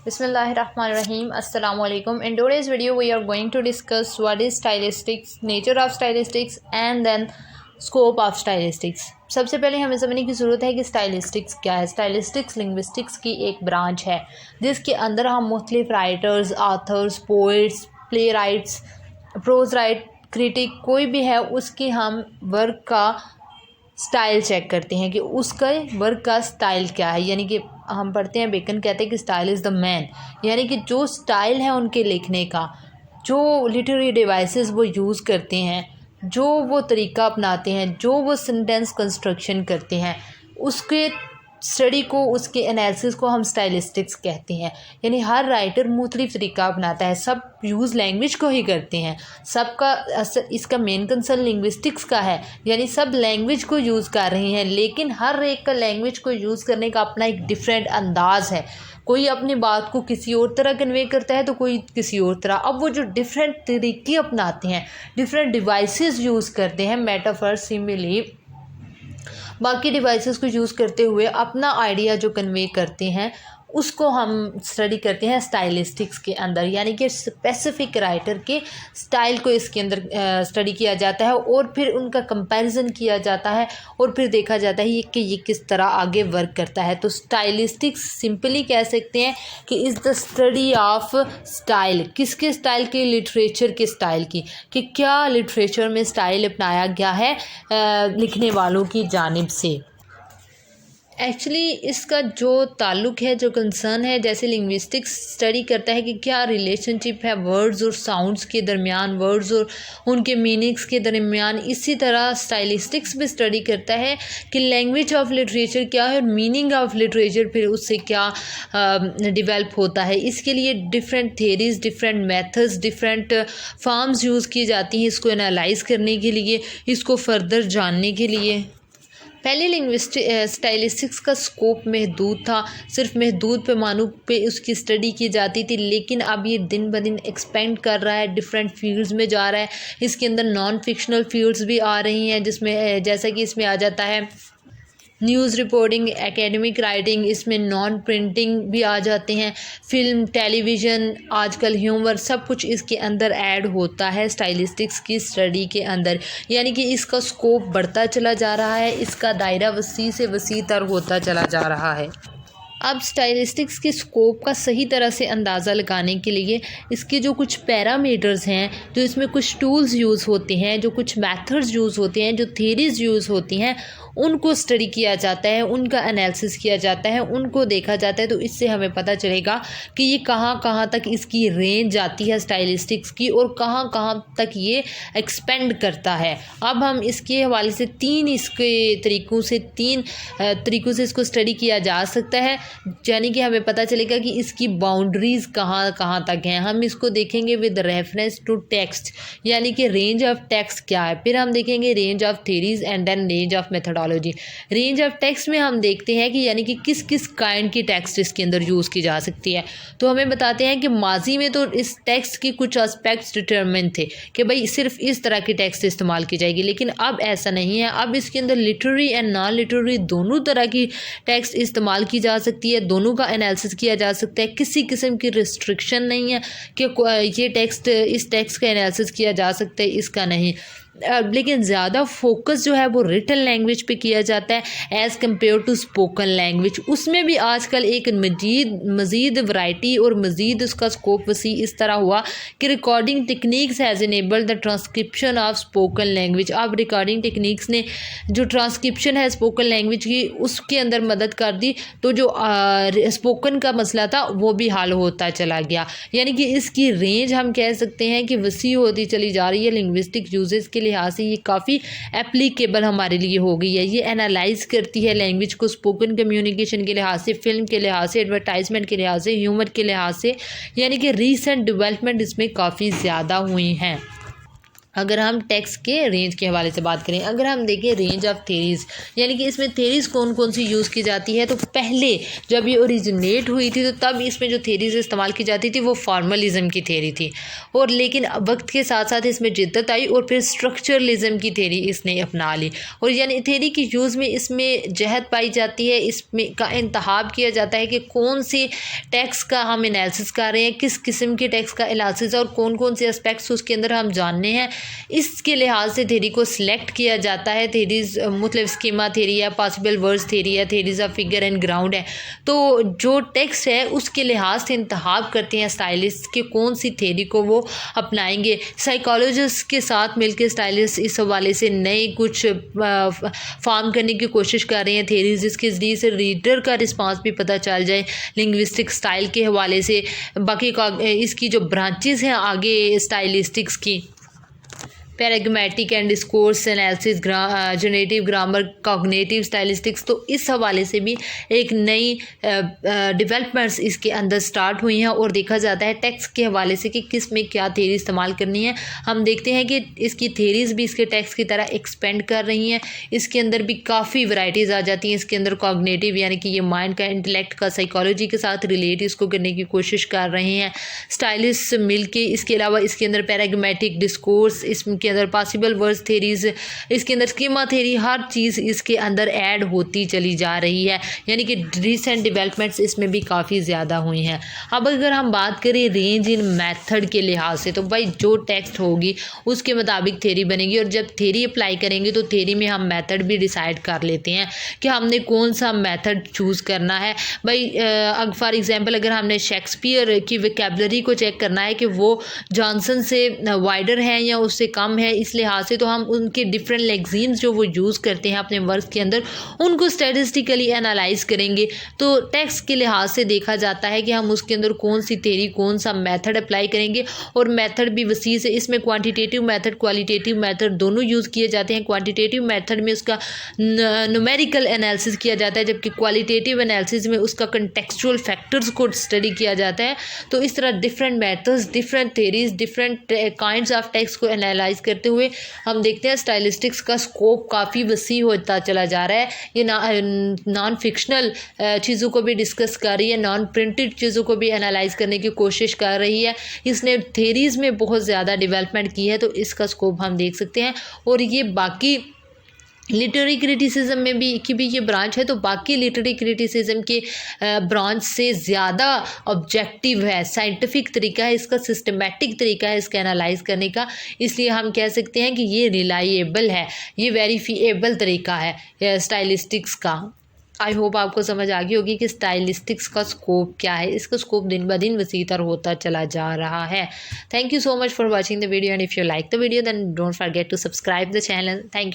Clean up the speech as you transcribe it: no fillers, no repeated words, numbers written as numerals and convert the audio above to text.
Bismillahirrahmanirrahim. Assalamu alaikum. In today's video, we are going to discuss what is stylistics, nature of stylistics, and then scope of stylistics. सबसे पहले हमें समझने की ज़रूरत है कि स्टाइलिस्टिक्स क्या है। स्टाइलिस्टिक्स लिंग्विस्टिक्स की एक ब्रांच है जिसके अंदर हम मुख्तलिफ writers, authors, poets, playwrights, prose write, critic कोई भी है उसकी हम वर्क का स्टाइल चेक करते हैं कि उसका वर्क का स्टाइल क्या है। यानी कि हम पढ़ते हैं, बेकन कहते हैं कि स्टाइल इज़ द मैन, यानी कि जो स्टाइल है उनके लिखने का, जो लिटरेरी डिवाइसेस वो यूज़ करते हैं, जो वो तरीका अपनाते हैं, जो वो सेंटेंस कंस्ट्रक्शन करते हैं, उसके स्टडी को, उसके एनालिसिस को हम स्टाइलिस्टिक्स कहते हैं। यानी हर राइटर मुख्तलिफ तरीका अपनाता है, सब यूज़ लैंग्वेज को ही करते हैं, सबका इसका मेन कंसर्न लिंग्विस्टिक्स का है, यानी सब लैंग्वेज को यूज़ कर रहे हैं, लेकिन हर एक का लैंग्वेज को यूज़ करने का अपना एक डिफरेंट अंदाज़ है। कोई अपनी बात को किसी और तरह कन्वे करता है तो कोई किसी और तरह। अब वो जो डिफरेंट तरीके अपनाते हैं, डिफरेंट डिवाइसेस यूज़ करते हैं, मेटाफर, सिमिली, बाकी डिवाइसेस को यूज़ करते हुए अपना आइडिया जो कन्वे करते हैं उसको हम स्टडी करते हैं स्टाइलिस्टिक्स के अंदर। यानी कि स्पेसिफिक राइटर के स्टाइल को इसके अंदर स्टडी किया जाता है और फिर उनका कंपैरिजन किया जाता है और फिर देखा जाता है कि ये किस तरह आगे वर्क करता है। तो स्टाइलिस्टिक्स सिंपली कह सकते हैं कि is the study of style. किसके स्टाइल की? लिटरेचर के स्टाइल की, कि क्या लिटरेचर में स्टाइल अपनाया गया है लिखने वालों की जानिब से। एक्चुअली इसका जो ताल्लुक़ है, जो कंसर्न है, जैसे लिंग्विस्टिक्स स्टडी करता है कि क्या रिलेशनशिप है वर्ड्स और साउंड्स के दरमियान, वर्ड्स और उनके मीनिंग्स के दरमियान, इसी तरह स्टाइलिस्टिक्स भी स्टडी करता है कि लैंग्वेज ऑफ लिटरेचर क्या है और मीनिंग ऑफ लिटरेचर फिर उससे क्या डेवलप होता है। इसके लिए different theories, different methods, different forms use की जाती हैं इसको एनालाइज करने के लिए, इसको फर्दर जानने के लिए। पहले स्टाइलिस्टिक्स का स्कोप महदूद था, सिर्फ महदूद पैमानों पे उसकी स्टडी की जाती थी, लेकिन अब ये दिन ब दिन एक्सपेंड कर रहा है, डिफरेंट फील्ड्स में जा रहा है। इसके अंदर नॉन फिक्शनल फील्ड्स भी आ रही हैं, जिसमें जैसा कि इसमें आ जाता है न्यूज़ रिपोर्टिंग, एकेडमिक राइटिंग, इसमें नॉन प्रिंटिंग भी आ जाते हैं, फिल्म, टेलीविज़न, आजकल ह्यूमर, सब कुछ इसके अंदर ऐड होता है स्टाइलिस्टिक्स की स्टडी के अंदर। यानी कि इसका स्कोप बढ़ता चला जा रहा है, इसका दायरा वसी से वसी तर होता चला जा रहा है। अब स्टाइलिस्टिक्स के स्कोप का सही तरह से अंदाज़ा लगाने के लिए इसके जो कुछ पैरामीटर्स हैं, जो इसमें कुछ टूल्स यूज़ होते हैं, जो कुछ मेथड्स यूज़ होते हैं, जो थेरीज़ यूज़ होती हैं, उनको स्टडी किया जाता है, उनका एनालिसिस किया जाता है, उनको देखा जाता है। तो इससे हमें पता चलेगा कि ये कहाँ कहाँ तक इसकी रेंज आती है स्टाइलिस्टिक्स की और कहाँ कहाँ तक ये एक्सपेंड करता है। अब हम इसके हवाले से तीन तरीक़ों से इसको स्टडी किया जा सकता है, यानी कि हमें पता चलेगा कि इसकी बाउंड्रीज़ कहाँ कहाँ तक हैं। हम इसको देखेंगे विद रेफरेंस टू टेक्स्ट, यानी कि रेंज ऑफ टेक्स्ट क्या है, फिर हम देखेंगे range of theories and then range of methodology. Range of text में हम देखते हैं कि यानी कि किस किस काइंड की टेक्स्ट इसके अंदर यूज़ की जा सकती है। तो हमें बताते हैं कि माजी में तो इस टेक्स्ट की कुछ एस्पेक्ट्स डिटरमिन थे कि भाई सिर्फ इस तरह की टेक्स्ट इस्तेमाल की जाएगी, लेकिन अब ऐसा नहीं है। अब इसके अंदर लिटरेरी एंड नॉन लिटरेरी दोनों तरह की टेक्स्ट इस्तेमाल की जा सकती है, दोनों का एनालिसिस किया जा सकता है। किसी किस्म की रिस्ट्रिक्शन नहीं है कि ये टेक्स्ट, इस टेक्स्ट का एनालिसिस किया जा सकता है, इसका नहीं। लेकिन ज़्यादा फोकस जो है वो रिटन लैंग्वेज पे किया जाता है as compare to spoken language. उसमें भी आजकल एक मज़ीद वैरायटी और मज़ीद उसका स्कोप वसी इस तरह हुआ कि recording techniques has enabled the transcription of spoken language. अब रिकॉर्डिंग टेक्निक्स ने जो ट्रांसक्रिप्शन है स्पोकन लैंग्वेज की उसके अंदर मदद कर दी, तो जो स्पोकन का मसला था वो भी हल होता चला गया। यानी कि इसकी रेंज हम कह सकते हैं कि वसी होती चली जा रही है। लिंग्विस्टिक यूजेस के लिहाज से ये काफ़ी एप्लीकेबल हमारे लिए हो गई है। ये एनालाइज करती है लैंग्वेज को स्पोकन कम्युनिकेशन के लिहाज से, फिल्म के लिहाज से, एडवर्टाइजमेंट के लिहाज से, ह्यूमर के लिहाज से, यानी कि रीसेंट डेवलपमेंट इसमें काफ़ी ज़्यादा हुई हैं। अगर हम टेक्स्ट के रेंज के हवाले से बात करें, अगर हम देखें रेंज ऑफ थेरीज़, यानी कि इसमें थेरीज़ कौन कौन सी यूज़ की जाती है, तो पहले जब ये ओरिजिनेट हुई थी तो तब इसमें जो थेरीज़ इस्तेमाल की जाती थी वो फॉर्मलिज़म की थेरी थी, और लेकिन वक्त के साथ साथ इसमें जिद्दत आई और फिर स्ट्रक्चरलिज़म की थेरी इसने अपना ली, और यानी थेरी की यूज़ में इसमें जहद पाई जाती है, इसमें का इंतखाब किया जाता है कि कौन सी टेक्स्ट का हम एनालिसिस कर रहे हैं, किस किस्म के टेक्स्ट का एनालिसिस और कौन कौन से एस्पेक्ट्स उसके अंदर हम जानने हैं, इसके लिहाज से थेरी को सिलेक्ट किया जाता है। थेरीज मतलब स्कीमा थेरी है, पॉसिबल वर्ड्स थेरी है, theories of figure and ground है। तो जो टेक्स्ट है उसके लिहाज से इंतखाब करते हैं स्टाइलिस्ट कि कौन सी थेरी को वो अपनाएंगे। साइकोलॉजिस्ट के साथ मिलकर स्टाइलिस्ट इस हवाले से नए कुछ फॉर्म करने की कोशिश कर रहे हैं थेरीज, जिसके ज़रिए से रीडर का रिस्पांस भी पता चल जाए लिंग्विस्टिक स्टाइल के हवाले से। बाकी इसकी जो ब्रांचेस हैं आगे स्टाइलिस्टिक्स की, pragmatic and discourse analysis, generative grammar, cognitive stylistics, तो इस हवाले से भी एक नई डेवलपमेंट्स इसके अंदर स्टार्ट हुई हैं, और देखा जाता है टेक्स्ट के हवाले से कि किस में क्या थेरी इस्तेमाल करनी है। हम देखते हैं कि इसकी थेरीज़ भी इसके टेक्स्ट की तरह एक्सपेंड कर रही हैं, इसके अंदर भी काफ़ी वैरायटीज़ आ जाती हैं। इसके अंदर कॉग्निटिव यानी कि ये माइंड का, इंटेलेक्ट का, साइकोलॉजी के साथ रिलेट इसको करने की कोशिश कर रहे हैं स्टाइलिस्ट मिल के। इसके अलावा इसके अंदर पैराग्मेटिक, डिस्कोर्स, इसके अंदर पॉसिबल वर्ड्स थेरीज, इसके अंदर स्कीमा थेरी, हर चीज़ इसके अंदर ऐड होती चली जा रही है, यानी कि रिसेंट डेवलपमेंट्स इसमें भी काफ़ी ज़्यादा हुई हैं। अब अगर हम बात करें रेंज इन मेथड के लिहाज से, तो भाई जो टेक्स्ट होगी उसके मुताबिक थेरी बनेगी, और जब थेरी अप्लाई करेंगे तो थेरी में हम मेथड भी डिसाइड कर लेते हैं कि हमने कौन सा मेथड चूज़ करना है। भाई फॉर एग्जांपल अगर हमने शेक्सपियर की वोकैबुलरी को चेक करना है कि वो जॉनसन से वाइडर है या उससे कम है, इस लिहाज से तो हम उनके डिफरेंट लेक्सीम्स जो वो यूज़ करते हैं अपने वर्क के अंदर उनको स्टैटिस्टिकली एनालाइज करेंगे। तो टेक्स्ट के लिहाज से देखा जाता है कि हम उसके अंदर कौन सी थेरी, कौन सा मेथड अप्लाई करेंगे, और मेथड भी वसी से, इसमें क्वांटिटेटिव मेथड, क्वालिटेटिव मेथड दोनों यूज़ किए जाते हैं। क्वांटिटेटिव मेथड में उसका न्यूमेरिकल एनालिसिस किया जाता है, जबकि क्वालिटेटिव एनालिसिस में उसका कंटेक्चुअल फैक्टर्स को स्टडी किया जाता है। तो इस तरह different methods, different theories, different kinds of text को एनालाइज करते हुए हम देखते हैं स्टाइलिस्टिक्स का स्कोप काफ़ी वसी होता चला जा रहा है। ये नॉन फिक्शनल चीज़ों को भी डिस्कस कर रही है, नॉन प्रिंटेड चीज़ों को भी एनालाइज करने की कोशिश कर रही है। इसने थेरीज़ में बहुत ज़्यादा डेवलपमेंट की है, तो इसका स्कोप हम देख सकते हैं। और ये बाकी लिटरेरी क्रिटिसिज्म में भी ये ब्रांच है, तो बाकी लिटरेरी क्रिटिसिज्म के ब्रांच से ज़्यादा ऑब्जेक्टिव है, साइंटिफिक तरीका है इसका, सिस्टमेटिक तरीका है इसका एनालाइज करने का। इसलिए हम कह सकते हैं कि ये रिलायबल है, ये वेरीफिएबल तरीका है स्टाइलिस्टिक्स का। आई होप आपको समझ आ गई होगी कि स्टाइलिस्टिक्स का स्कोप क्या है। इसका स्कोप दिन ब दिन वसीतर होता चला जा रहा है। Thank you so much for watching the video, and if you like the video then don't forget to subscribe the channel. Thank you.